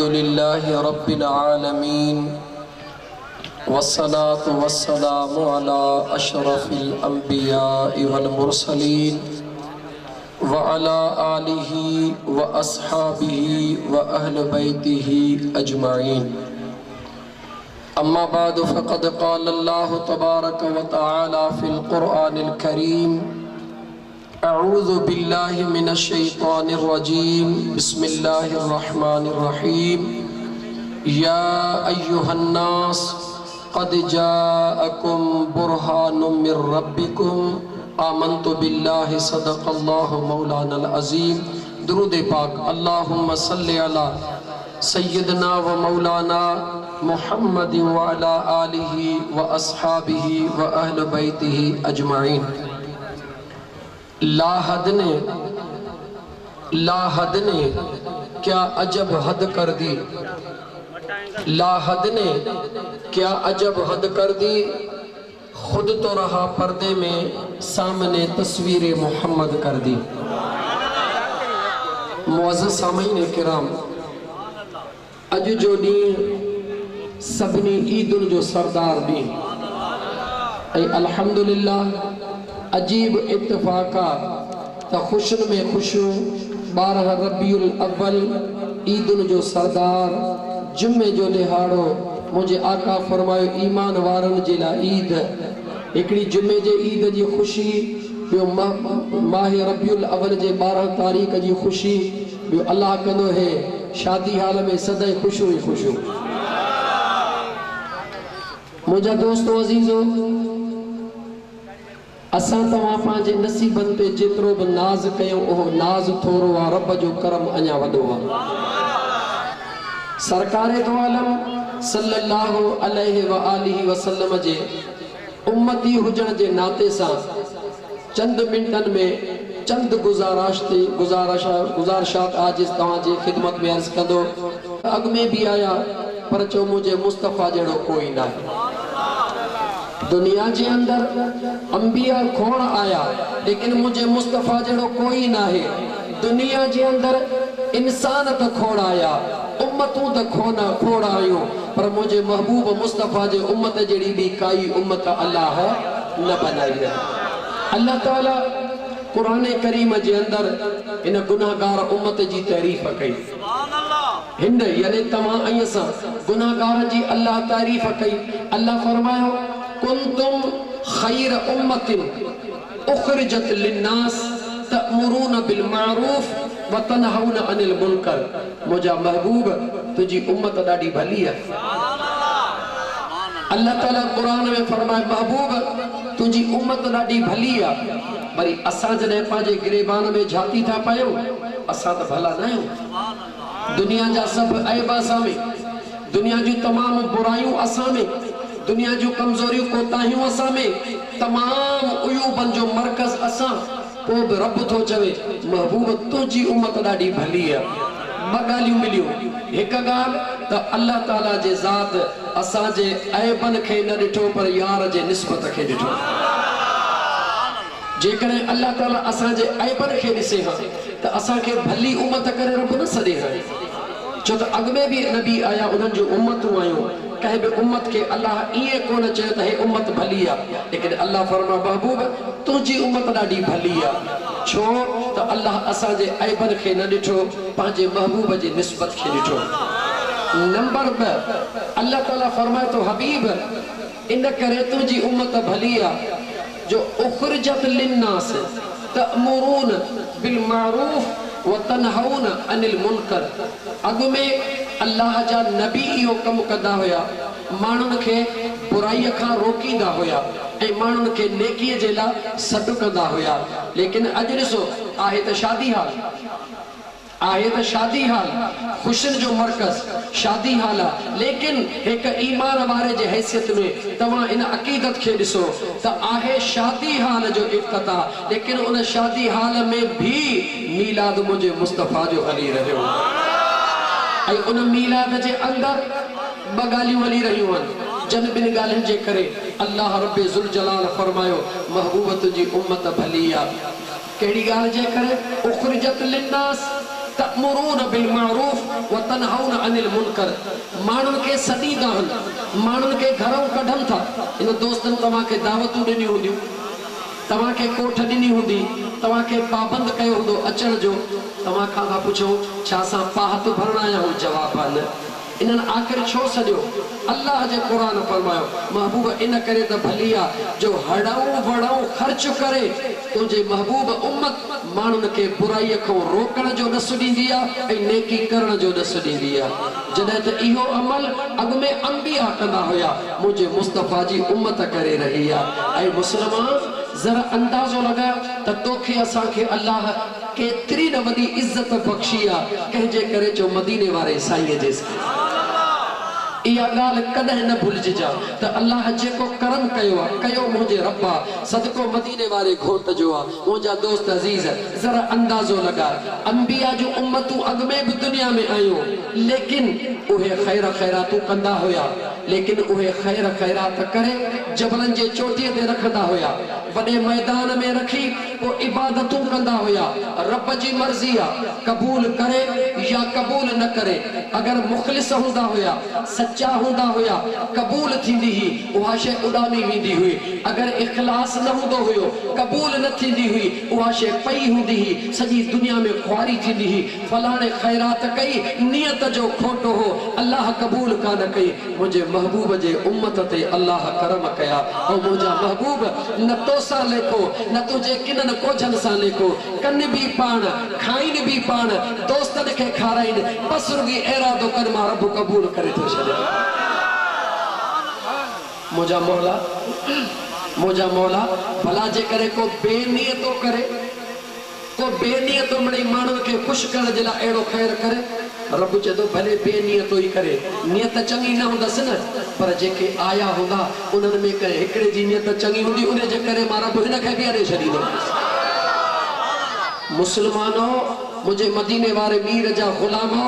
अल्हम्दुलिल्लाहि रब्बिल आलमीन वस्सलातु वस्सलामु अला अशरफिल अंबियाइ वल मुरसलीन व अला आलिहि व अस्हाबिहि व अहल बैतिहि अजमाइन। अम्मा बाद फ़क़द क़ाल अल्लाहु तबारक व तआला फ़िल क़ुरआनिल करीम अऊज़ु बिल्लाहि मिनश शैतानिर रजीम बिस्मिल्लाहिर रहमानिर रहीम। या अय्युहन्नास क़द जाअकुम बुरहानुम मिर रब्बिकुम आमन्तु बिल्लाहि सदक़ल्लाहु मौलानल अज़ीम। दुरूद पाक। अल्लाहुम्मा सल्लि अला सय्यदना व मौलाना मुहम्मद व अला आलिहि व अस्हाबिहि व अहल बैतिहि अजमाइन। लाहद ने क्या अजब हद कर दी, लाहद ने क्या अजब हद कर दी, खुद तो रहा पर्दे में सामने तस्वीर मोहम्मद कर दी। मुअज़्ज़ज़ सामीन किराम, अज जो ॾींहुं सभिनी ईदुनि जो सरदार ॾींहुं ऐं अल्हम्दुलिल्लाह अजीब इत्तफ़ाक़ा त ख़ुशियुनि में ख़ुशियूं 12 रबीउल अव्वल ईदुनि जो सरदार जुमे जो लिहाड़ो मुझे आका फरमायो ईमान वारनि जे लाइ ईद हिकिड़ी जुमे जे ईद जी ख़ुशी, ॿियो माह रबीउल अव्वल जे 12 तारीख़ जी ख़ुशी, ॿियो अल्लाह कंदो है शादी हाल में सदाई ख़ुशियूं ई ख़ुशियूं। मुंहिंजा दोस्तो अज़ीज़ो, असां तव्हां पंहिंजे नसीबनि ते जेतिरो बि नाज़ कयूं उहो नाज़ थोरो आहे, रब जो करम अञा वॾो आहे। सरकारे दो आलम सल्लल्लाहु अलैहि व आलिहि वसल्लम जे उम्मती हुजण जे नाते सां चंद मिनटनि में चंद गुज़ारिशात आज तव्हां जी ख़िदमत में अर्ज़ कंदो। अॻ में भी आया पर चो मुझे मुस्तफ़ा जहिड़ो कोई न आहे। दुनिया के अंदर अंबिया खोण आया लेकिन मुझे मुस्तफ़ा जड़ो कोई ना है। दुनिया के अंदर इंसान तो खोण आया, उम्मतूं तो खोण आयूं, पर मुझे महबूब मुस्तफ़ा जे उम्मत जड़ी भी काई उम्मत अल्लाह न बनाई है। अल्लाह ताला कुरान करीम के अंदर इन गुनाहगार उम्मत की तारीफ़ कई। हिंद यानी तमाम असा गुनाहगार जी अल्लाह तारीफ़ कई। अल्लाह फरमायो कुंतुम खैर उम्मतिन उखरिजत लिन्नास तअमुरून बिल मारूफ व तनहौन अनिल मुनकर। मुझा महबूब तुझी उम्मत ॾाढी भली है। अल्लाह ताला कुरान में फरमाए महबूब तुझी उम्मत ॾाढी भली है। वरी असां जॾहिं पंहिंजे गिरेबान में झाती था पायूं, असां त भला न आहियूं। दुनिया जा सब ऐब असां में, दुनिया जी तमाम बुराइयूं असां में, दुनिया जो कमजोरियों कोताहियों असां में, तमाम उयूबन जो मरकज असां। पोइ बि रब थो चवे महबूब तुझी उम्मत ॾाढी भली है। ॿ ॻाल्हियूं मिलियूं। हिकु ॻाल्हि त अल्लाह ताला जे ज़ात असां जे ऐबन खे न ॾिठो पर यार जे निस्बत खे ॾिठो। जेकॾहिं अल्लाह ताला असां जे ऐबन खे ॾिसे हा त असां खे भली उम्मत करे रब न सॾे हा। छो त अॻ में भी नबी आया, उन्हनि जो उम्मतूं आयूं। कंहिं भी उम्मत के अल्लाह इए कोन चयो त हे उम्मत भली आ, लेकिन अल्लाह फरमा महबूब तुझी उम्मत ॾाढी भली आ। छो त अल्लाह असां जे ऐबन खे न ॾिठो, पंहिंजे महबूब जे निस्बत खे ॾिठो। नंबर 2 अल्लाह ताला फरमाए तो हबीब इन करे तुझी उम्मत भली आ जो उखरिजत लिन्नास तअमुरून बिल मारूफ व तनहौन अनिल मुनकर। अग में अल्लाह जा नबी इहो कम कंदा हुया, माण्हुनि खे बुराई खां रोकींदा हुया ऐं माण्हुनि खे नेकीअ जे लाइ सॾु कंदा हुया। लेकिन अॼु ॾिसो आहे त शादी हाल, आहे त शादी हाल, खुशियुनि जो मरकज़ शादी हाल आहे। लेकिन एक ईमान वारे जे हैसियत में तव्हां इन अक़ीदत खे ॾिसो त आहे शादी हाल जो इफ्तिताह, लेकिन उन शादी हाल में भी मीलाद मुझे मुस्तफ़ा जो हली रहियो। ऐं उन मीलाद जे अंदर ॿ ॻाल्हियूं हली रहियूं आहिनि, जन ॿिनि ॻाल्हियुनि जे करे अल्लाह रब्बे ज़ुल जलाल फरमायो महबूब तुंहिंजी उम्मत भली आहे। कहिड़ी ॻाल्हि जे करे? उखरिजत लिन्नास तअमुरून बिल मारूफ व तनहौन अनिल मुनकर। माण्हुनि खे सॾींदा आहिनि, माण्हुनि खे घरों कढनि था। इन दोस्तनि तव्हांखे दावतूं ॾिनियूं हूंदियूं, तव्हांखे कोठ ॾिनी हूंदी, तव्हांखे पाबंद कयो हूंदो अचण जो। तव्हां खां पुछो छा असां पाहत भरणा आहियूं? जवाब आहे न। इन्हनि आख़िर छो सॼो? अल्लाह जे क़ुरान फरमायो महबूब इन करे त भली आहे जो हड़ऊं वड़ऊं ख़र्च करे तुंहिंजे महबूब उम्मत माण्हुनि खे बुराईअ खां रोकण जो ॾस ॾींदी आहे ऐं नेकी करण जो ॾस ॾींदी आहे। जॾहिं त इहो अमल अॻु में अंबिया कंदा हुया, मुंहिंजे मुस्तफ़ा जी उम्मत करे रही आहे। ऐं मुस्लमान ज़रा अंदाज़ो लॻायो त तोखे असांखे अल्लाह केतिरी न वॾी इज़त बख़्शी आहे, कंहिंजे करे जो मदीने वारे साईं जे इहा ॻाल्हि कॾहिं न भुलिजजा त अल्लाह जेको करम कयो आहे कयो मुंहिंजे रब आहे, सदको मदीने वारे घोट जो आहे। मुंहिंजा दोस्त अज़ीज़ ज़रा अंदाज़ो लॻाए, अंबिया जूं उम्मतूं अॻु में बि दुनिया में आयूं, लेकिन उहे ख़ैर ख़ैरातूं कंदा हुया, लेकिन उहे ख़ैर ख़ैरात करे जबलनि जे चोटीअ ते रखंदा हुया, वॾे मैदान में रखी पोइ इबादतूं कंदा हुया। रब जी मर्ज़ी आहे क़बूल करे या क़बूल न करे। अगरि मुख़लिस हूंदा हुया, सच्चा हुंदा हुया, कबूल थींदी ही उहा शे उडामी वेंदी हुई। अगर इखलास न हुंदो हुयो, कबूल न थींदी हुई, उहा शे पई हुंदी ही, सजी दुनिया में ख्वारी थींदी ही। फलाणे खैरात कई, नियत जो खोटो हो, अल्लाह कबूल कान कई। मुझे महबूब जे उम्मत ते अल्लाह करम कया और मुझा महबूब न तो सा लेखो न तुझे किनन कोझन सा लेखो, कन भी पाण खाइन भी पाण, दोस्तन के खाराइन, बस रुगी इरादो कर मां रब कबूल करे तो छड़े। मुझा मौला भला जे करे को बेनियतो करे, को बेनियतो मणे माण्हुनि खे ख़ुशि करण जे लाइ अहिड़ो ख़ैर करे, रब चए थो भले बेनियतो ई करे, नियत चङी न हूंदसि न, पर जेके आया हूंदा उन्हनि में करे हिकिड़े जी नियत चङी हूंदी, उन जे करे मां रब हिन खे बि अड़े छॾींदो। मुस्लमानो मुझे मदीने वारे मीर जा गुलामो,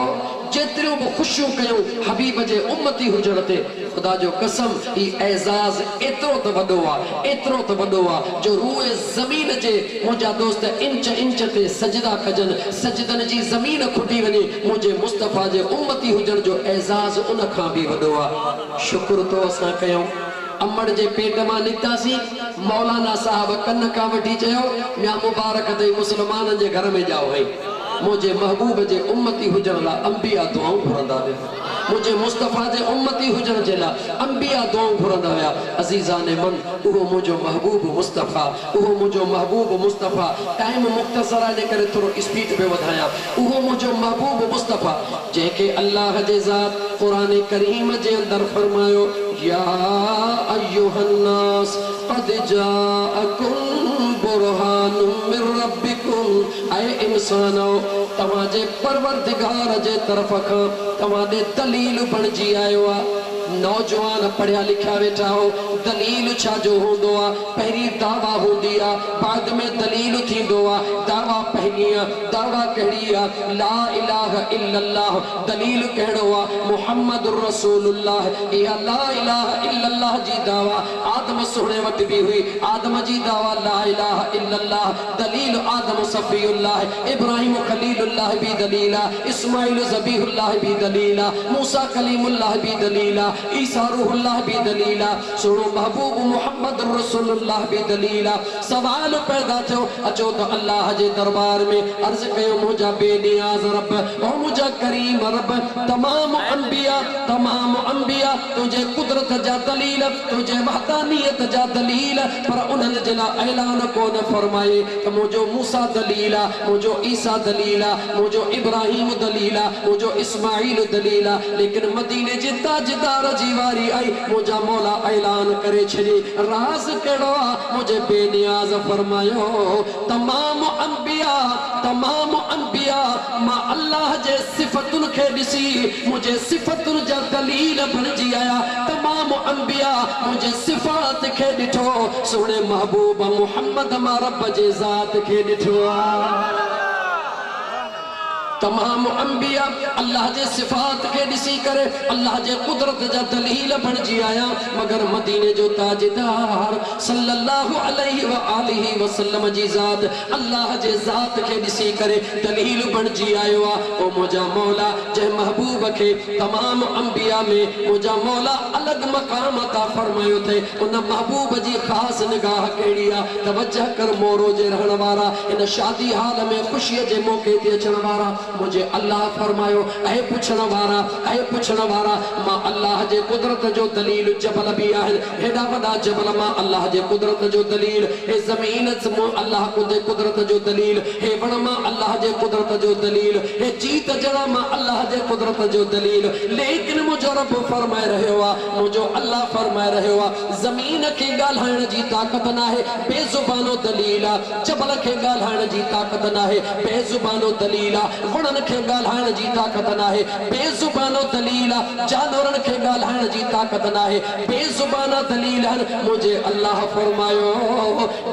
जेतिरियूं बि ख़ुशियूं कयूं हबीब जे उम्मती हुजण ते, खुदा जो कसम ही एज़ाज़ एतिरो त वॾो आहे, एतिरो त वॾो आहे जो रूए ज़मीन जे मुंहिंजा दोस्त इंच इंच ते सजदा कजनि, सजदनि जी ज़मीन खुटी वञे, मुंहिंजे मुस्तफ़ा जे उम्मती हुजण जो एज़ाज़ उन खां बि वॾो आहे। शुक्र तो असां कयूं। अमड़ जे पेट मां निकितासीं, मौलाना साहब कन खां वठी चयो म्या मुबारक अथई मुस्लमाननि जे घर में ॼाओ है। मुझे महबूब जे उम्मती हुजण लाइ अंबिया दुआऊं घुरंदा हुआ, मुझे मुस्तफ़ा जे उम्मती हुजण जे लाइ अंबिया दुआऊं घुरंदा हुआ। अज़ीज़ान मन उहो मुंहिंजो महबूब मुस्तफ़ा, उहो मुंहिंजो महबूब मुस्तफ़ा, टाइम मुख़्तसर आहे करे थोरो स्पीड पे वधायां। उहो मुंहिंजो महबूब मुस्तफ़ा जंहिंखे अल्लाह जे ज़ात क़ुरान करीम जे अंदरि फरमायो या अय्युहन नास क़द जाअकुम बुरहानुम मिर रब्बिकुम, ऐ इंसानो तव्हांजे परवरदिगार जे तरफ़ खां तव्हां ॾे दलील बणिजी आयो आहे। नौजवान पढ़िया लिखिया वेठा हो, दलील छा जो हूंदो आहे? पहिरीं दावा हूंदी आहे, बाद में दलील थींदो आहे। दावा पहिरीं आहे, दावा कहिड़ी आहे? ला इलाहा इल्लल्लाह। दलील कहिड़ो आहे? मुहम्मदुर रसूलुल्लाह। इहा ला इलाहा इल्लल्लाह जी दावा आदम सुहिणे वटि बि हुई, आदम जी दावा ला इलाहा इल्लल्लाह। दलील आदम सफ़ीउल्लाह, इब्राहिम खलीलुल्लाह भी दलील आहे, इस्माइल ज़बीहुल्लाह भी दलील आहे, मूसा कलीमुल्लाह भी दलील आहे, ईसा रूहुल्लाह भी दलील आहे, सुनो महबूब मुहम्मद रसूलुल्लाह भी दलील आहे। सवाल पैदा थियो, अचो तो अल्लाह जे दरबार में अर्ज कयो मुंहिंजा बेनियाज़ रब और मुंहिंजा करीम रब, तमाम अंबिया तुझे कुदरत जा दलील, तुझे वहदानियत जा दलील, पर उन्हनि जे लाइ ऐलान कोन फरमाए त मुंहिंजो मूसा दलील आहे, मुंहिंजो ईसा दलील आहे, मुंहिंजो इब्राहिम दलील आहे, मुंहिंजो इस्माइल दलील आहे। लेकिन मदीने जे ताजदार जी वारी आई, मुंहिंजा मौला ऐलान करे छॾी, राज़ कहिड़ो आहे? मुंहिंजे बेनियाज़ फरमायो तमाम अंबिया मां अल्लाह जे सिफ़तुनि खे ॾिसी मुंहिंजे सिफ़तुनि जा दलील बणिजी आया। तमाम अंबिया मुंहिंजे सिफ़ात खे ॾिठो, सुहिणे महबूब मुहम्मद मां रब जे ज़ात खे ॾिठो। तमाम अंबिया अल्लाह जे सिफात के दिसी करे अल्लाह जे कुदरत जा दलील बन जी आया मगर मदीने जो ताजदार सल्लल्लाहु अलैहि व आलिहि वसल्लम जी ज़ात अल्लाह जे ज़ात के दिसी करे दलील बन जी आयो ओ मुझा मौला जे महबूब के तमाम अंबिया में मुझा मौला अलग मकाम अता फरमायो थे उन महबूब जी खास निगाह केड़िया तवज्जो कर मोरो जे रहण वाला इन शादी हाल में खुशी जे मौके ते अचण वाला मुझे अल्लाह फरमायो ऐ पुछण वारा मां अल्लाह जे कुदरत जो दलील जबल भी है हेडा वडा जबल मां अल्लाह जे कुदरत जो दलील हे जमीन मो अल्लाह को दे कुदरत जो दलील हे वण मां अल्लाह जे कुदरत जो दलील हे जीत जड़ा मां अल्लाह जे कुदरत जो दलील लेकिन मुझो रब फरमाए रहियो मुझो अल्लाह फरमाए रहियो जमीन के गालहाण जी ताकत ना है बेजुबानो दलील जबल के गालहाण जी ताकत ना है बेजुबानो दलील वणन के गालहाण जी ताकत ना है बेजुबानो दलील जानवरन के गालहाण जी ताकत ना है बेजुबाना दलील मुझे अल्लाह फरमायो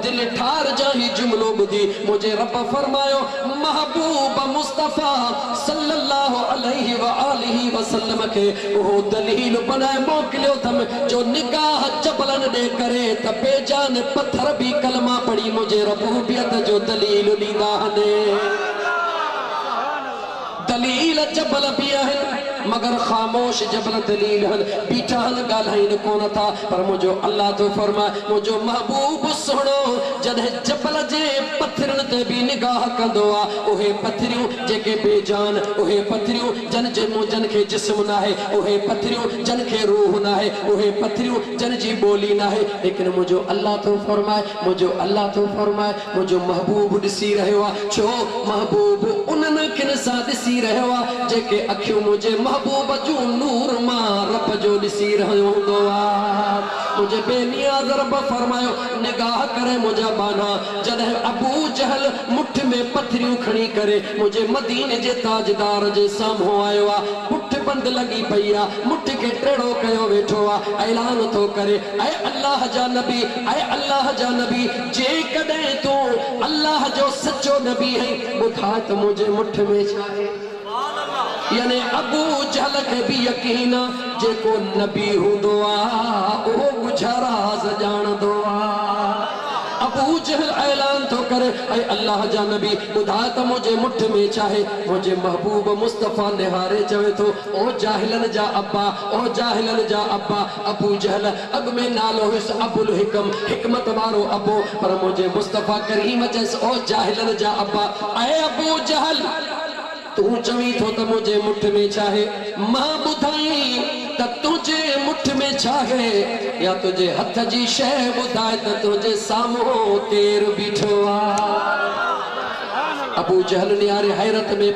दिल ठार जाही जुमलो बुधी मुझे रब फरमायो महबूब मुस्तफा सल्लल्लाहु अलैहि व आलिहि वसल्लम के वो दलील बनाए मोकलियो तम जो निगाह जबलन दे करे त बेजान पत्थर भी कलमा पड़ी मुझे रबूबियत जो दलील लीदा ने दलील जबल भी है मगर खामोश जबल दलील हन बीठा हन गालहाइन कोन था पर मुझो अल्लाह तो फरमाए मुझो महबूब सुनो जद जबल जे पत्थरन ते भी निगाह कंदो आ ओहे पत्थरियों जेके बेजान ओहे पत्थरियों जन जे जन के जिस्म ना है ओहे पत्थरियों जन के रूह ना है ओहे पत्थरियों जन जी बोली ना है लेकिन मुझो अल्लाह तो फरमाए मुझो महबूब दिसी रहियो आ छो महबूब उनन किन सा दिसी रहियो आ जेके अखियों मुझे महबूब जो नूर मां रब जो दिसी रहियो हुंदो आ मुझे बेनियाज रब फरमायो निगाह करे मुझा बाना जद अबू जहल मुठ में पत्थरियों खड़ी करे मुझे मदीने जे ताजदार जे सामो आयो आ मुठ बंद लगी पईया मुठ के टेढ़ो कयो वेठो आ ऐलान तो करे ऐ अल्लाह जा नबी जे कदे तू अल्लाह जो सच्चो नबी है बुधा तो मुझे मुठ में छाए यानी अबू जहल के भी यकीन जेको नबी हुंदो आ ओ गुजराज जान दो अबू जहल ऐलान तो करे ऐ अल्लाह जा नबी बुधा तो मुझे मुठ में चाहे मुझे महबूब मुस्तफा निहारे चवे तो ओ जाहिलन जा अब्बा अबू जहल अग में नालो हिस अबुल हिकम हिकमत वारो अबो पर मुझे मुस्तफा करीम जैस ओ जाहिलन जा अब्बा ऐ अबू जहल तू चवी तो त मुझे मुठ में चाहे मां बुधाई त तुझे मुठ में चाहे या तुझे हथ जी शय बुधाए त तुझे सामो केर बीठो आ अबू जहल निहारे हैरत में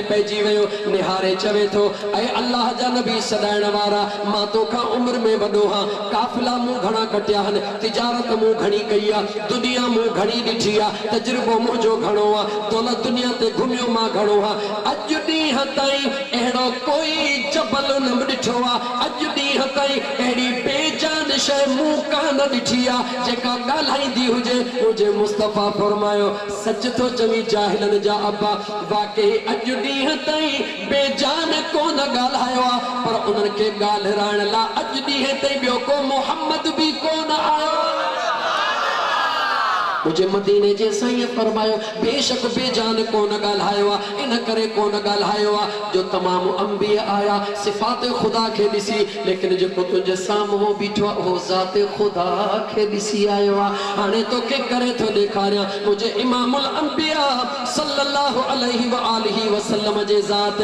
पैजी वयो निहारे चवे तो ऐ अल्लाह जा नबी सदाइण वारा मां तो का उम्र में वडो हां काफिला मु घणा कटिया हन तिजारत मु घणी कईया दुनिया मु घणी डिठिया तजुर्बो मुझो घणो आ दौलत दुनिया ते घुमियो मां घणो आ अज ॾींहं ताईं एड़ो कोई जबल न डिठो आ अज ॾींहं ताईं एड़ी बेजान शय मु कान डिठी आ जेका ॻाल्हाईंदी हुजे मुझे मुस्तफा फरमायो सच तो चवी जाहिलन जा अब्बा वाकई अज ॾींहं ताईं बेजान कोन ॻाल्हायो आ पर उन्हनि खे ॻाल्हाइण ला अज ॾींहं ताईं ॿियो को मोहम्मद भी कोन आयो मुझे मदीने जे साईं फरमायो बेशक बेजान कोन ॻाल्हायो आ इन करे कोन ॻाल्हायो आ जो तमाम अंबिया आया सिफात खुदा के दिसी लेकिन जो तुझे सामो बीठो वो जात खुदा के दिसी आयो आ हाने तो के करे तो दिखारिया मुझे इमामुल अंबिया सल्लल्लाहु अलैहि व आलिहि वसल्लम जे जात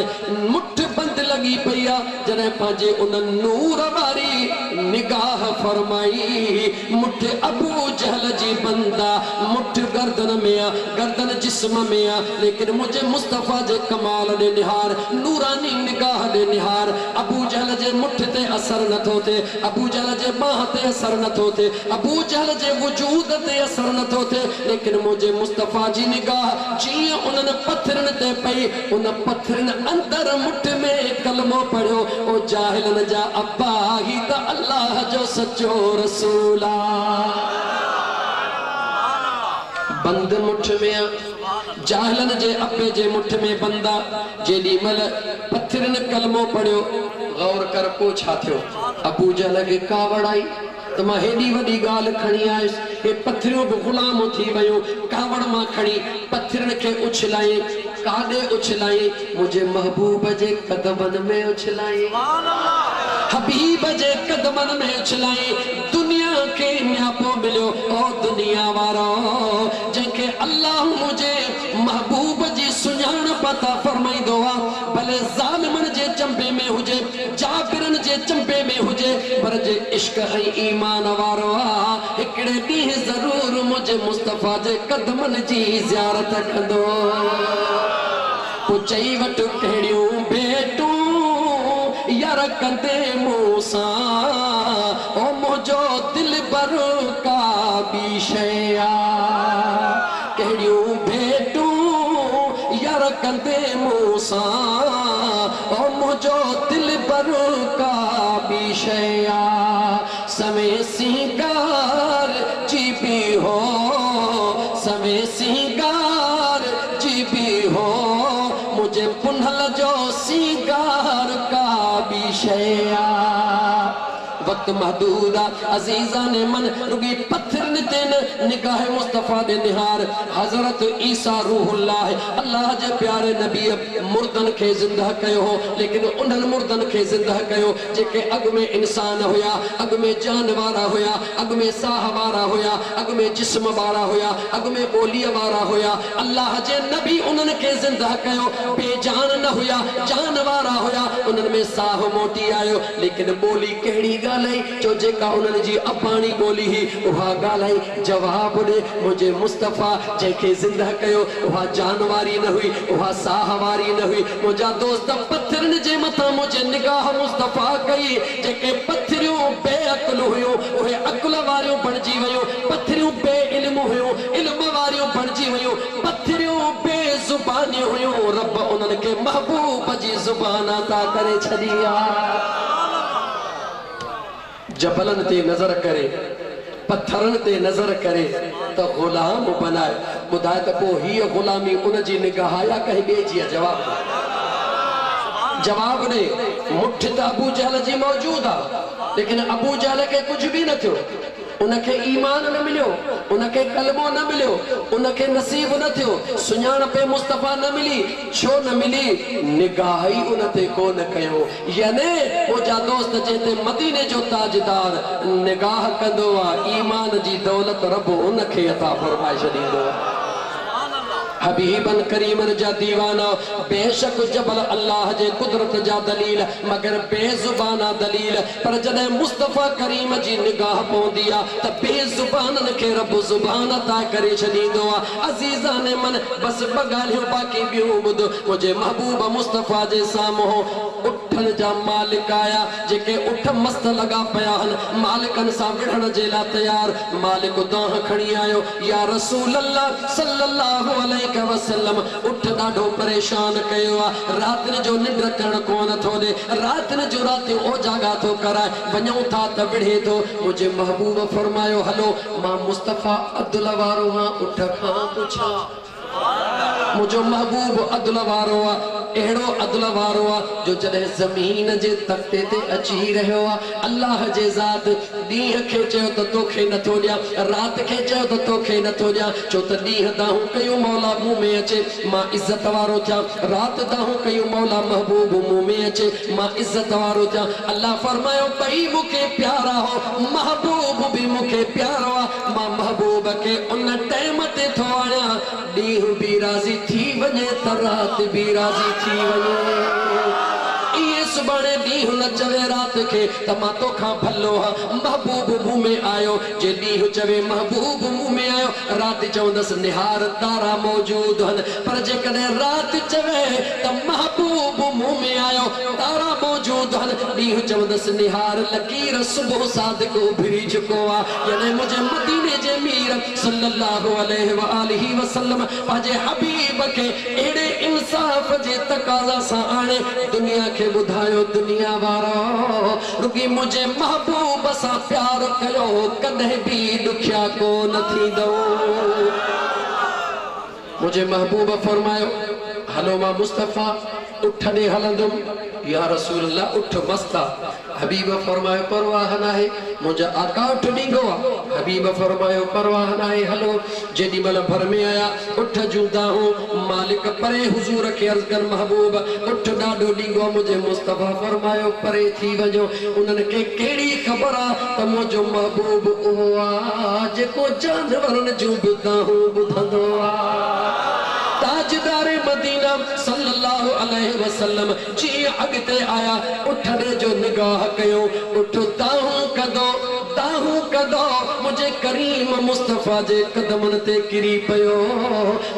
मुठ बंद लगी पईया जने पाजे उन नूर वारी निगाह फरमाई मुठ अबू जहल जी बंदा मुठ गर्दन में आ गर्दन जिस्म में आ लेकिन मुझे मुस्तफा जे कमाल ने निहार नूरानी निगाह ने निहार अबू जहल जे मुठ ते असर न थो थे अबू जहल जे बाह ते असर न थो थे अबू जहल जे वजूद ते असर न थो थे लेकिन मुझे मुस्तफा जी निगाह जी उन पत्थरन ते पई उन पत्थरन अंदर मुठ में कलमो पढ़ो ओ जाहिलन जा अब्बा ही त अल्लाह जो सच्चो रसूला बंद मुठ में जाहलन जे अब्बे जे मुठ में बंदा जेडी मल पत्थरन कलमो पढ़ियो गौर कर को छा थियो अबू जहल के का वड़ाई तो मां हेडी वडी गाल खणी आयस के पत्थरियों बि गुलाम थी वयो कावड़ मां खणी पत्थरन के उछलाई काडे उछलाई मुझे महबूब जे कदमन में उछलाई हबीब जे कदमन में उछलाई दुनिया के न्यापो मिलो ओ दुनिया वारो जंके अल्लाह मुझे महबूब जी सुञाण पता फरमाई दो भले जालिमन जे चंबे में हुजे जाबिरन जे चंबे में हुजे पर जे इश्क है ईमान वारो एकड़े दी जरूर मुझे मुस्तफा जे कदमन जी ज़ियारत कंदो पुचई वट कहिड़ियूं भेटूं यार कंदे मूसा ओ मुझो दिल बर का भी शया कहिड़ियूं भेटूं यार कंदे मूसा ओ मुझो दिल बर का भी शया समय सिंगार जी भी हो समय सिंगार जी भी हो मुझे पुनल जो सिंगार का भी शया वक्त महदूद अजीजा ने मन रुगी पत्थर नितेन निगाह मुस्तफा दे निहार हजरत ईसा रूहुल्लाह अल्लाह जे प्यारे नबी मुर्दन के जिंदा कयो हो लेकिन उन्हन मुर्दन के जिंदा कयो जेके अग में इंसान होया अग में जान वारा होया अग में साह वारा होया अग में जिस्म वारा होया अग में बोली वारा होया अल्लाह जे नबी उन्हन के जिंदा कयो बेजान न होया जान वारा होया उन्हन में साह मोटी आयो लेकिन बोली केड़ी जो जेका उन्हनि जी अबाणी बोली ही उहा गालाई जवाब दे मुझे मुस्तफा जेके जिंदा कयो उहा जान वारी न हुई उहा साह वारी न हुई मुझा दोस्त पत्थरन जे मथा मुझे निगाह मुस्तफा कई जेके पत्थरियों बेअक्ल हुयो उहे अक्ल वारियों बनजी वयो पत्थरियों बे इल्म हुयो इल्म वारियों बनजी वयो पत्थरियों बेजुबानी हुयो रब उन्हनि के महबूब जी जुबान अता करे छडिया जबलन ते नजर करे पत्थरन ते नजर करे तो गुलाम बनाए बुधाए तो पो ही गुलामी उन जी निगाह या कहीं बे जी जवाब ने मुठ तो अबू जहल जी मौजूद आ लेकिन अबू जहल के कुछ भी न थियो उनके ईमान न मिलियो उनके कलमो न मिलियो उनके नसीब न थियो सुञाण पे मुस्तफा न मिली छो न मिली निगाह ही उनते कोन कयो याने मुझा दोस्त जेते मदीने जो ताजदार निगाह कंदो आ ईमान जी दौलत रब उनके अता फरमाए छडींदो हबीबन करीमन जा दीवाना बेशक जबल अल्लाह जे कुदरत जा दलील मगर बेजुबाना दलील पर जदे मुस्तफा करीम जी निगाह पौंदिया त बेजुबानन के रब जुबान अता करे छडींदो अजीजा ने मन बस बगालियो बाकी बियो बुध मुझे महबूब मुस्तफा जे सामो उठन जा मालिक आया जेके उठ मस्त लगा पया हन मालिकन सा विढ़ण जे ला तैयार मालिक दाह खणी आयो या रसूल अल्लाह सल्लल्लाहु अलैहि वसल्लम उठ ॾाढो परेशान कयो रात जो निंड करण कोन थो दे रात जो रात ओ जागा थो कराए वञूं था त विढ़े थो मुझे महबूब फरमायो हलो मां मुस्तफा अब्दुल्ला वारो हां उठ खां पुछा मुझो महबूब अदल वारो एड़ो अदल वारो जो जदे जमीन जे तख्ते ते अची रहो अल्लाह जे जात दीह के चयो तो तोखे न थो दिया रात के चयो तो तोखे न थो दिया चो त दीह दाहू कयो मौला मुंह में अचे मां इज्जत वारो था रात दाहू कयो मौला महबूब मुंह में अचे मां इज्जत वारो था अल्लाह फरमायो भई मुके प्यारा हो महबूब भी मुके प्यारो मां महबूब के उन टाइम ते थो आया दीह भी राजी थी वने त रात भी राजी थी वने ये सुबह दीह न चवे रात के तमा तो खा भलो महबूब मुंह में आयो जे दीह चवे महबूब मुंह में आयो रात चौदस निहार तारा मौजूद हन पर जे कने रात चवे त महबूब मुंह में आयो तारा मौजूद हन दीह चौदस निहार लकीर सुबह सादिक उभरी चुको आ यानी मुझे मदीने जे मीर सल्लल्लाहु अलैहि व आलिहि वसल्लम पाजे हबीब के एड़े इंसाफ जे तकाजा सा आने दुनिया के बुधायो दुनिया वारा रुकी मुझे महबूब सा प्यार कयो कदे भी दुखिया को न थी दो मुझे महबूब फरमायो हलो मां मुस्तफा उठ दे हलंदुम या रसूल अल्लाह उठ मस्ता हबीब फरमायो परवाह ना है मुझे आका उठ डींगो हबीब फरमायो परवाह ना है हलो जेडी मल भर में आया उठ जुदा हूं मालिक परे हुजूर के अर्ज कर महबूब उठ डाडो डींगो मुझे मुस्तफा फरमायो परे थी वजो उनन के केड़ी खबर आ त मुझो महबूब ओ आ जेको जानवरन जो बुधा हूं बुधंदो आ ताजदारे मदीना सल्लल्लाहु अलैहि वसल्लम जी अगते आया उठने जो निगाह कयो उठता हूं कदो मुझे करीम मुस्तफा जे कदमन ते किरी पयो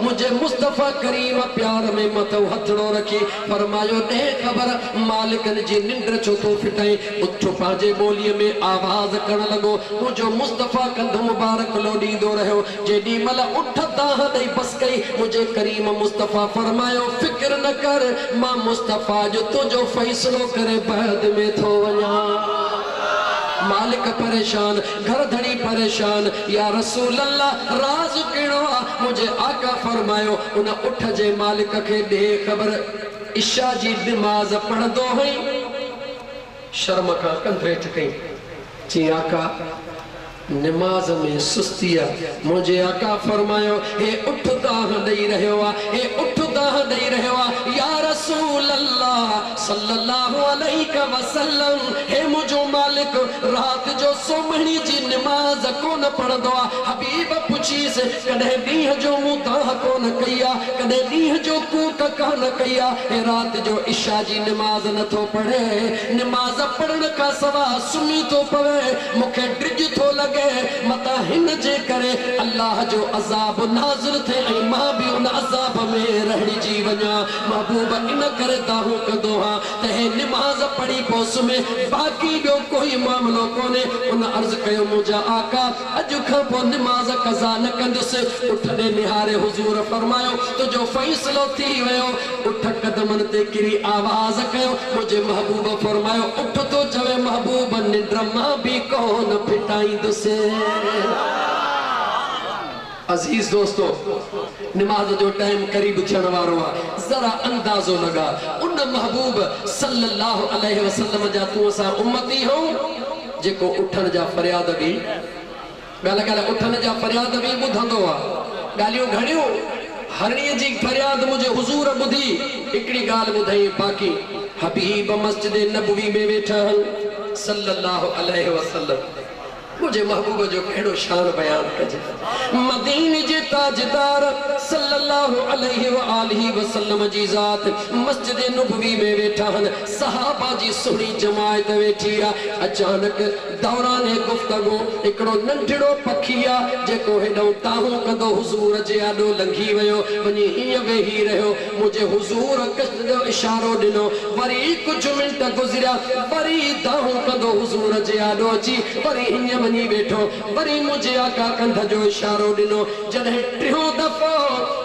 मुझे मुस्तफा करीम प्यार में मथो हथड़ो रखी फरमायो दे खबर मालिकन जी निंद्र छो तो फिटाई उठ पाजे बोलिए में आवाज करण लगो मुझो मुस्तफा कंध मुबारक लोडी दो रहो जेडी मल उठता हदई बस गई मुझे करीम मुस्तफा फरमायो फिक्र न कर मां मुस्तफा जो तुझो फैसलो करे बाद में थो वना मालिक परेशान घर धड़ी परेशान या रसूल अल्लाह राज केड़ो मुझे आका फरमायो उन उठ जे मालिक के दे खबर इशा जी नमाज पढ़दो हई शर्म का कंधे ठकई जी आका नमाज में सुस्तिया मुझे आका फरमायो हे उठदा दई रहयो हे उठदा दई रहयो या रसूल अल्लाह सल्लल्लाहु अलैहि वसल्लम हे मुझो मालिक रात जो सोमणी जी नमाज कोन पढ़दो हबीब पुछी से कदे दीह जो मुताह कोन कया कदे दीह जो कूक कान कया हे रात जो इशा जी नमाज न थो पढ़े नमाज पढ़न का सवा सुमी तो पवे मुखे ड्रिज थो लगे मता हिन जे करे अल्लाह जो अजाब नाज़िल थे ऐं मां भी उन अजाब में रहड़ी जी वञा महबूब इन करे दाहू कदो हां ते नमाज पढ़ी पोस में बाकी जो कोई मामलो कोने उन अर्ज कयो मुझा आका अज खां पो नमाज कज़ा न कंदुस उठ दे निहारे हुजूर फरमायो तुझो फैसलो थी वयो उठ कदमन ते किरी आवाज कयो मुझे महबूब फरमायो उठ तो चवे महबूब निंद्र मां भी कोन फिटाईंदुस अजीज दोस्तों नमाज जो टाइम करीब थियण वारो आहे जरा अंदाजो लगा उन महबूब सल्लल्लाहु अलैहि वसल्लम जा तू असा उम्मती हो जेको उठण जा फरियाद भी गाल गाल उठण जा फरियाद भी बुधंदो आ गालियो घणियो हरणी जी फरियाद मुझे हुजूर बुधी एकड़ी गाल बुधाई बाकी हबीब मस्जिद नबवी में वेठा सल्लल्लाहु अलैहि वसल्लम मुझे महबूब जो केड़ो शान बयान कजे मदीने जे ताजदार सल्लल्लाहु अलैहि व आलिहि वसल्लम जी जात मस्जिद नबवी में वेठा हन सहाबा जी सुणी जमात वेठी आ अचानक दौरान गुफ्तगू एकड़ो नंढड़ो पखिया जेको हेडो ताहू कदो हुजूर जे आडो लंघी वयो वनी हिय वेही रहो मुझे हुजूर कष्ट जो इशारो दिनो वरी कुछ मिनट गुजरिया वरी ताहू कदो हुजूर जे आडो अची वरी हिय वनी बैठो वरी मुझे आका कंध जो इशारो दिनो जदे टियो दफो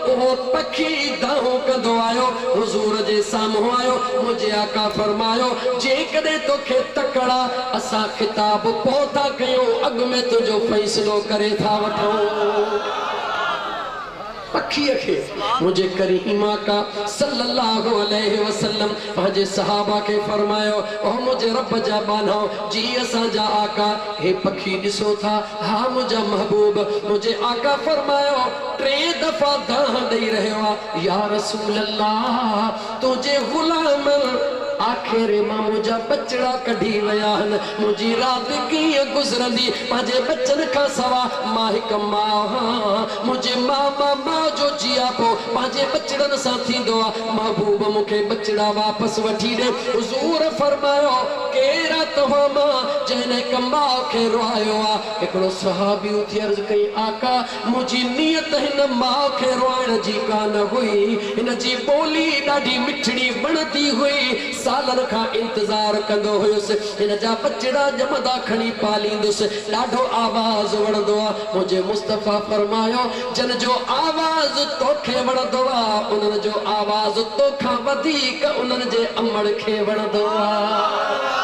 ओ पखी दाहू कदो आयो हुजूर जे सामो आयो मुझे आका फरमायो जे कदे तोखे तकड़ा असा खिताब पोता कयो अग में तुझो फैसलो करे था वठो पखी के मुझे करीमा का सल्लल्लाहु अलैहि वसल्लम पंहिंजे सहाबा के फरमायो ओ मुझे रब जा बानो जी असा जा आका हे पखी दिसो था हा मुझा महबूब मुझे आका फरमायो 3 दफा दाह दई रहयो या रसूल अल्लाह तुझे गुलाम आखिर मां मुझा बचड़ा कढी वया हन मुझी रात की गुजरंदी पंहिंजे बचन का सवा मां हिक मां मुझे मां जो जिया पो पंहिंजे बचड़न सां थींदो आहे महबूब मूंखे बचड़ा वापस वठी ॾे हुजूर फरमायो केरा तव्हां मां जंहिं कमाओ खे रुआयो आहे हिकिड़ो सहाबी उथी अर्ज़ कई आका मुंहिंजी नियत हिन माउ खे रुआइण जी कान हुई हिन जी ॿोली ॾाढी मिठड़ी वणंदी हुई सालन का इंतजार कंदो हुयुसि हिन जा बचड़ा जमदा खणी पालींदुसि ॾाढो आवाज़ वणंदो आहे मुंहिंजे मुस्तफ़ा फरमायो जन जो आवाज़ तोखे वणंदो आहे उन्हनि जो आवाज़ तोखां वधीक उन्हनि जे अमड़ खे वणंदो आहे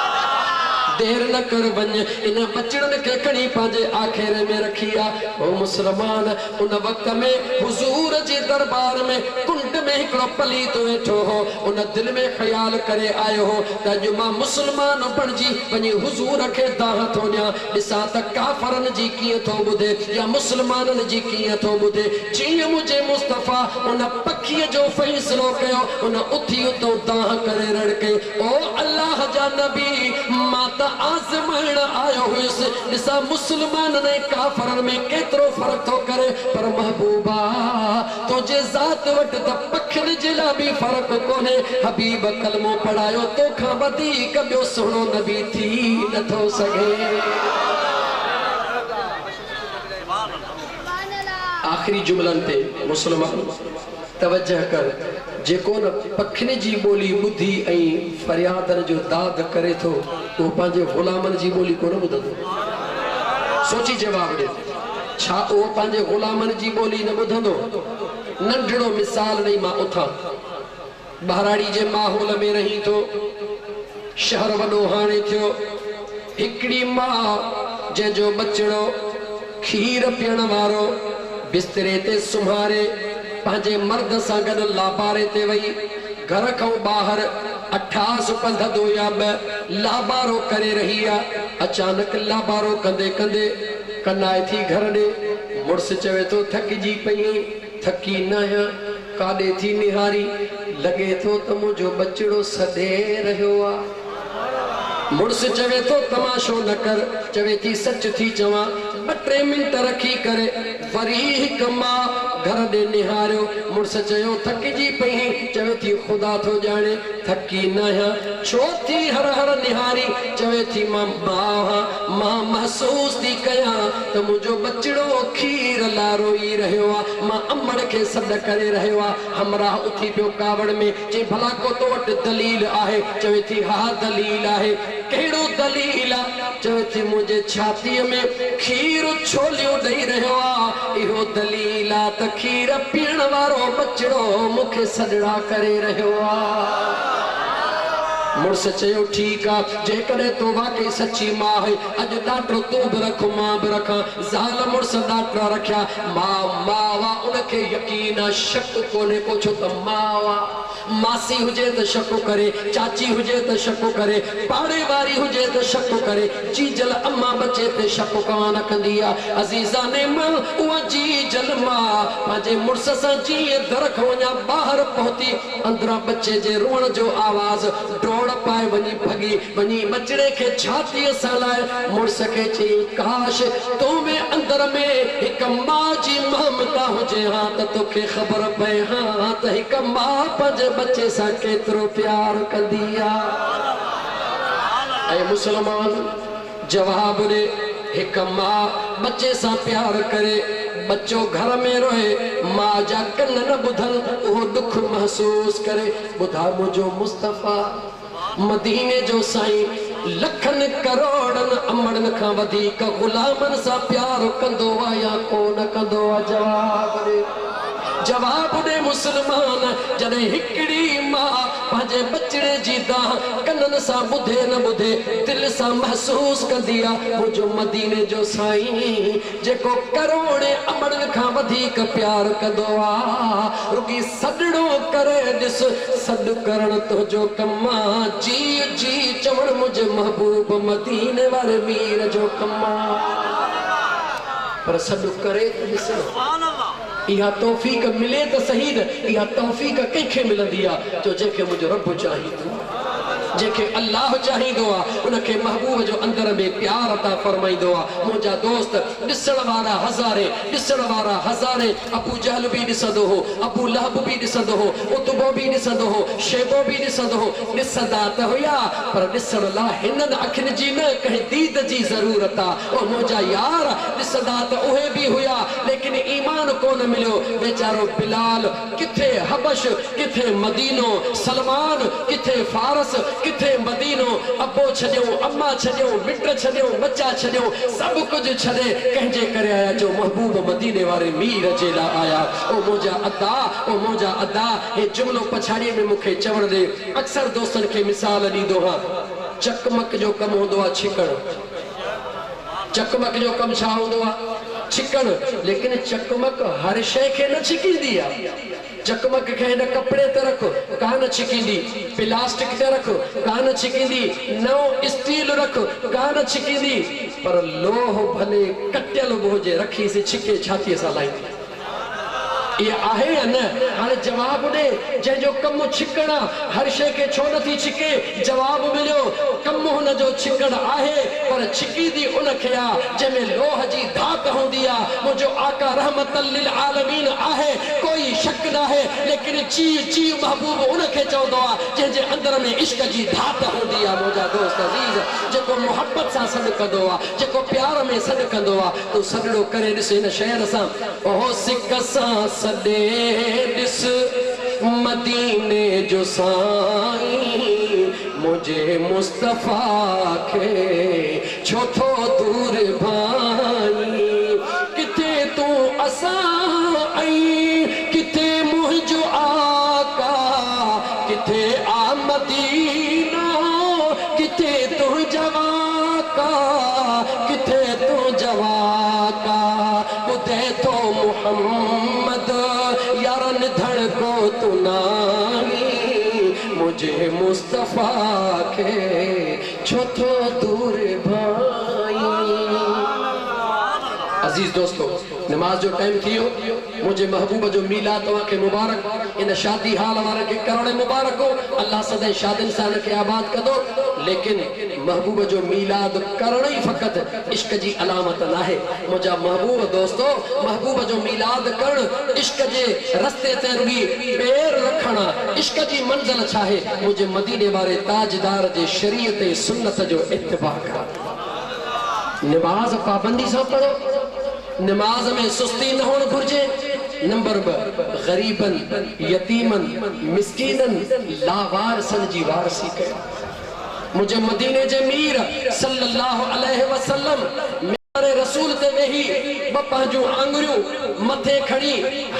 देर न कर वन इन बचड़न के खणी पांजे आखिर में रखिया ओ मुसलमान उन वक्त में हुजूर जी दरबार में कुंड में हिकड़ो पलीत वेठो हो उन दिल में ख्याल करे आयो हो त जो मां मुसलमान बणजी वनी हुजूर के दाह थो न्या दिसा त काफरन जी किए थो बुधे या मुसलमानन जी किए थो बुधे जी मुझे मुस्तफा उन पखी जो फैसलो कयो उन उथी तो दाह करे रड़के ओ अल्लाह जा नबी माता आजमाइण आयो हुस दिसा मुसलमान ने काफरन में केतरो फर्क थो करे पर महबूबा तुझे जात वट त पखन जिला भी फर्क कोने हबीब कलमो पढ़ायो तो खा बदी कबियो सुनो नबी थी न थो सके आखिरी जुमलन ते मुसलमान तवज्जह कर जेको न पखने जी बोली बुद्धि ऐ फरियादन जो दाद करे थो तो पांजे गुलामन जी बोली कोन बुधंदो सोची जवाब दे छा ओ पांजे गुलामन जी बोली न बुधंदो नंढड़ो मिसाल नहीं मां उठा बहराड़ी जे माहौल में रही तो शहर वडो हाने थियो हिकड़ी मां जे जो बचड़ो खीर पियण वारो बिस्तरे ते सुम्हारे पांजे मर्द सां गॾु लाबारे ते वई घर खां ॿाहिरि 28 पंध दो या ॿ लाबारो करे रही आहे अचानक लाबारो कंदे कंदे कनाए थी घर ॾे मुड़स चवे थो थकिजी पई थकी न आहियां काॾे थी निहारी लॻे थो त मुंहिंजो बचिड़ो सॾे रहियो आहे मुड़स चवे थो तमाशो न कर चवे थी सच थी चवां 2-3 मिंट रखी करे वरी हिक मां घर ॾे निहारियो मुड़स चयो थकिजी पई चवे थी ख़ुदा थो ॼाणे थकी न आहियां छो थी हर हर निहारी चवे थी मां मां महसूस थी कयां त मुंहिंजो बचिड़ो खीर लारो ई रहियो आहे मां अमड़ खे सॾ करे रहियो आहे हमराह उथी पियो कावड़ में चई भला को तो वटि दलील आहे चवे थी हा दलील आहे कहिड़ो दलील आहे चवे थी मुंहिंजे छातीअ में खीर छोलियो ॾेई रहियो आहे इहो दलील आहे त खीर पीअण वारो बचिड़ो मूंखे सॾड़ा करे रहियो आहे मुड़स चयो ठीक आ जेकॾहिं तो वाकई सच्ची मां है अज डाटो तू भी रख मां भी रखा ज़ाल मुड़स डाटरा रखिया मावा उनके यकीन शक कोने को छो त मावा मासी हुजे त शक करे चाची हुजे त शक करे पाड़े वारी हुजे त शक करे जीजल अम्मा बचे ते शक कान कंदी आ अजीजा ने मन उहा जीजल मां पांजे मुड़स सां जी दर खां वञा ॿाहिरि पहुती अंदरा बच्चे जे रोअण जो आवाज़ पाए वनी भगी वनी बचड़े के छाती सां लाए मुड़स के चई काश तो में अंदर में एक मां जी ममता हुजे हां त तोखे ख़बर पए हां त एक मां पंहिंजे बच्चे सां केतिरो प्यार कंदी आहे ऐं मुसलमान जवाब ॾे एक मां बच्चे सां प्यार करे बच्चो घर में रोए मां जा कन न ॿुधन उहो दुख महसूस करे ॿुधा मुंहिंजो मुस्तफ़ा मदीने जो साईं लखन करोड़न अमड़न खां वधीक गुलामन सां प्यार कंदो आ या कोन कंदो आ जवाब दे मुसलमान जॾहिं हिकड़ी मां पंहिंजे बचड़े जी दाह कनन सां ॿुधे न ॿुधे दिल सां महसूस कंदी आहे मुंहिंजो मदीने जो साईं जेको करोड़े अमड़न खां वधीक प्यार कंदो आहे रुगी सॾड़ो करे ॾिस सॾ करण तुंहिंजो कमु आहे जी जी चवण मुंहिंजे महबूब मदीने वारे मीर जो कमु आहे पर सॾ करे ॾिस इहा तौफीक मिले त सही न इहा तौफीक कंहिंखे मिलंदी आहे जो जेके मुंहिंजो रब चाहींदो जेके अल्लाह चाहींदो आहे उनखे महबूब जो अंदर में प्यार अता फरमाईंदो आहे मुंहिंजा दोस्त ॾिसण वारा हज़ारे अबू जहल बि ॾिसंदो हो अबू लहब बि ॾिसंदो हो उतबो बि ॾिसंदो हो शेबो बि ॾिसंदो हो ॾिसंदा त हुया पर ॾिसण लाइ हिननि अखियुनि जी न कंहिं दीद जी ज़रूरत आहे ओ मुंहिंजा यार ॾिसंदा त उहे बि हुया लेकिन ईमान कोन मिलियो बेचारो बिलाल किथे हबश किथे मदीनो सलमान किथे फारस किथे मदीनो अबो छॾियो अम्मा छॾियो मिट छॾियो बच्चा छॾियो सभु कुझु छॾे कंहिंजे करे आया जो महबूब मदीने वारे मीर जे लाइ आया ओ मुंहिंजा अदा हे जुमिलो पछाड़ीअ में मूंखे चवण ॾे अक्सर दोस्तनि खे मिसाल ॾींदो हा चकमक जो कम होंदो छिकण चकमक जो कम छा होंदो छिकण लेकिन चकमक हर शय के न छिकींदी चकमक के न कपड़े ते रख कान छिकींदी प्लास्टिक ते रख कान छिकींदी नओ स्टील रख कान छिकींदी पर लोह भले कटियल बोझे रखी से छिके छाती सा लाईंदी ये आहे या न हाणे जवाब दे जो कम छिकणा हर शय के छो नथी छिके जवाब मिलो कम हुन जो छिकण आहे पर छिकींदी उन खे आ जंहिंमें लोह जी धाक हूंदी आ मुंहिंजो आका रहमतल लिल आलमीन आहे कोई शक न आहे लेकिन ची ची महबूब उन खे चवंदो आ जंहिंजे अंदर में इश्क जी धाक हूंदी आ मुंहिंजा दोस्त अज़ीज़ जेको मोहब्बत सां सॾु कंदो आ जेको प्यार में सॾु कंदो आ तूं सॾड़ो करे ॾिस हिन शहर सां ओहो सिक सां सॾे ॾिस मदीने जो साईं मुझे मुस्तफा के छो थो दूर भाई किथे तू असा आई किथे मुझो आका किथे आ मदीना किथे तू जवाका किथे तू जवाका बुधे तो मोहम्मद यारन धड़को तू नानी मुझे मुस्तफा के छो थो दूर भाई अजीज दोस्तों नमाज जो टाइम थियो मुझे महबूब जो मीलाद तवा के मुबारक इन शादी हाल वारे के करोड़े मुबारक हो अल्लाह सदा शादी इंसान के आबाद कदो लेकिन महबूब जो मीलाद करण ही फकत इश्क जी अलामत ना है मुझा महबूब दोस्तों महबूब जो मीलाद करण इश्क जे रस्ते ते रुगी पैर रखना इश्क जी मंजिल छा है मुझे मदीने वाले ताजदार जे शरीयत सुन्नत जो इत्तिबा कर नमाज पाबंदी से पढ़ो नमाज में सुस्ती न होने घुर्जे नंबर 2 गरीबन यतीमन मिस्कीनन लावारसन जी वारसी कयो मुझे मदीने जे मीर सल्लल्लाहु अलैहि वसल्लम मेरे रसूल ते वेही बप्पा जो आंगुरियों मथे खड़ी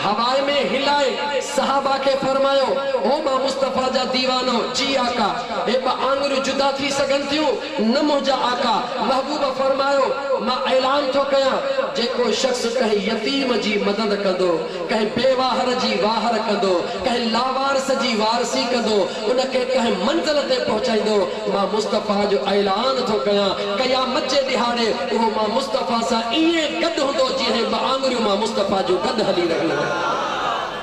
हवाए में हिलाए सहाबा के फरमायो ओ मां मुस्तफा जा दीवानो जी आका ए बा आंगुरियों जुदा थी सकन थियो न मुझा आका महबूब फरमायो मां ऐलान तो कया जेको शख्स कहे यतीम जी मदद कंदो कहे बेवाहर जी वाहर कंदो कहे लावारस जी वारसी कंदो उनके कहे मंजिल ते पहुंचाइंदो मां मुस्तफा जो ऐलान तो कया क़यामत जे दिहाड़े वो मां मुस्तफा सा इए गद होंदो जी बा आंगुरियों मां मुस्तफा जो गद हली रही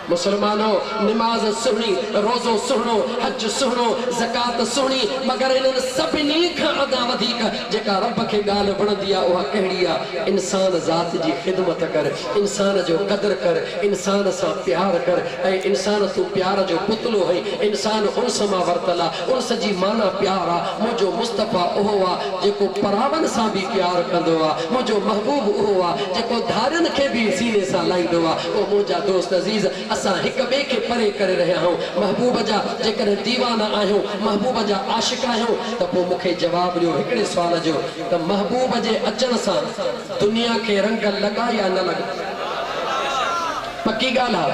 मुसलमानों नमाज सुहनी रोजो सुहनो हज सुहनो ज़कात सुहनी मगर इन सभिनी खां अदा वधीक जेका रब के गाल वणंदी आ उहा कहिड़ी आ इंसान ज़ात जी खिदमत कर इंसान जो कदर कर इंसान सा प्यार कर ए इंसान तू प्यार जो पुतलो है इंसान उनस मां वरतला उनस जी माना प्यार आ मुझो मुस्तफा ओहो आ जेको परावन सा भी प्यार कंदो आ मुझो महबूब ओहो आ जेको धारन के भी सीने सा लाइंदो आ ओ मुझा दोस्त अजीज असा एक बे के परे करे रहे हूं महबूब जा जेकर दीवाना आयो महबूब जा आशिक आयो त पो मुखे जवाब दियो एकड़े सवाल जो त महबूब जे अचन सा दुनिया के रंग लगा या न लगा पक्की गाल है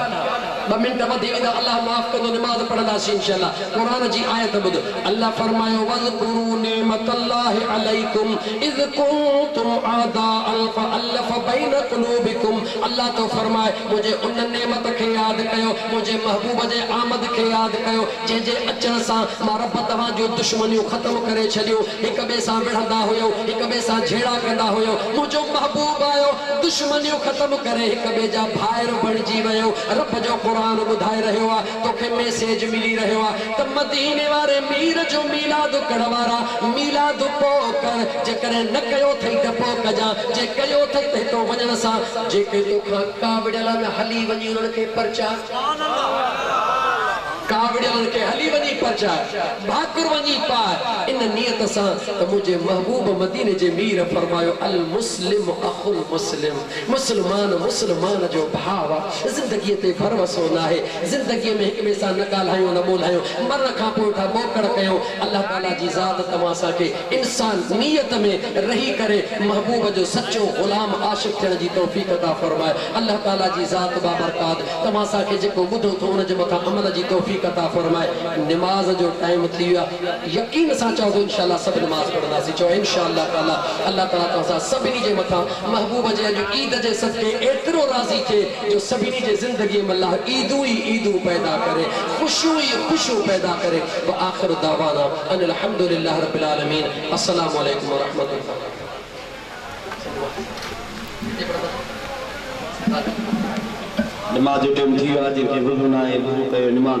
2 मिनट वधी वेंदा अल्लाह माफ कंदो नमाज पढ़ंदासीं इंशाअल्लाह कुरान जी आयत ॿुध अल्लाह फरमायो वज़कुरू निअमतल्लाहि अलैकुम इज़ कुंतुम आदाअन फअल्लफ़ बैन क़ुलूबिकुम अल्लाह तो फरमाए मुझे उन नेमत के याद कयो मुझे महबूब जे आमद के याद कयो जे जे अचन सा मां रब तवां जो दुश्मनियूं खत्म करे छडियो एक बे सा विढ़ंदा होयो एक बे सा झेड़ा कंदा होयो मुझो महबूब आयो दुश्मनियूं खत्म करे एक बे जा भाइर बणजी वयो रब जो कुरान बुधाए रहो आ तोखे मैसेज मिली रहो आ त मदीने वाले मीर जो मीलाद कड़वारा मीलाद पो कर जेकर न कयो थई त पो कजा जे कयो थई त तो वजन सा जे के तो कावड़ियल में हली वनी उन के परचा सुभान अल्लाह कावड़ियल के हली वनी परचा भाकुर वनी पार इन नियत सा त मुझे महबूब मदीने जे मीर फरमायो अल मुस्लिम अखुल मुस्लिम मुसलमान मुसलमान जो भाव जिंदगी ते भरवसो ना है जिंदगी में एक में सा न गालायो न बोलायो मर खा पोठा बोकड़ कयो अल्लाह ताला जी जात तमासा के इंसान नियत में रही करे महबूब जो सच्चो गुलाम आशिक थियण जी तौफीक अता फरमाए अल्लाह ताला जी जात बाबरकात तमासा के जेको बुधो तो उन जे मथा अमल जी तौफीक अता फरमाए नमाज जो टाइम थी विया यकीन सा चओ दफ़ो इंशाअल्लाह सब नमाज पढ़ंदासीं चो इंशाअल्लाह ताला अल्लाह ताला तव्हां सभिनी जे मथां महबूब जे अॼु ईद जे सदके एतिरो राज़ी थिए जो सभिनी जे ज़िंदगी में अल्लाह ईदूं ई ईदूं पैदा करे, ख़ुशियूं ई ख़ुशियूं पैदा करे। व आख़िर दावाना अनिल हम्दुलिल्लाहि रब्बिल आलमीन। अस्सलामु अलैकुम व रहमतुल्लाह। नमाज जो टाइम थी वियो आहे, जेके बुज़ुर्ग आहिनि नमाज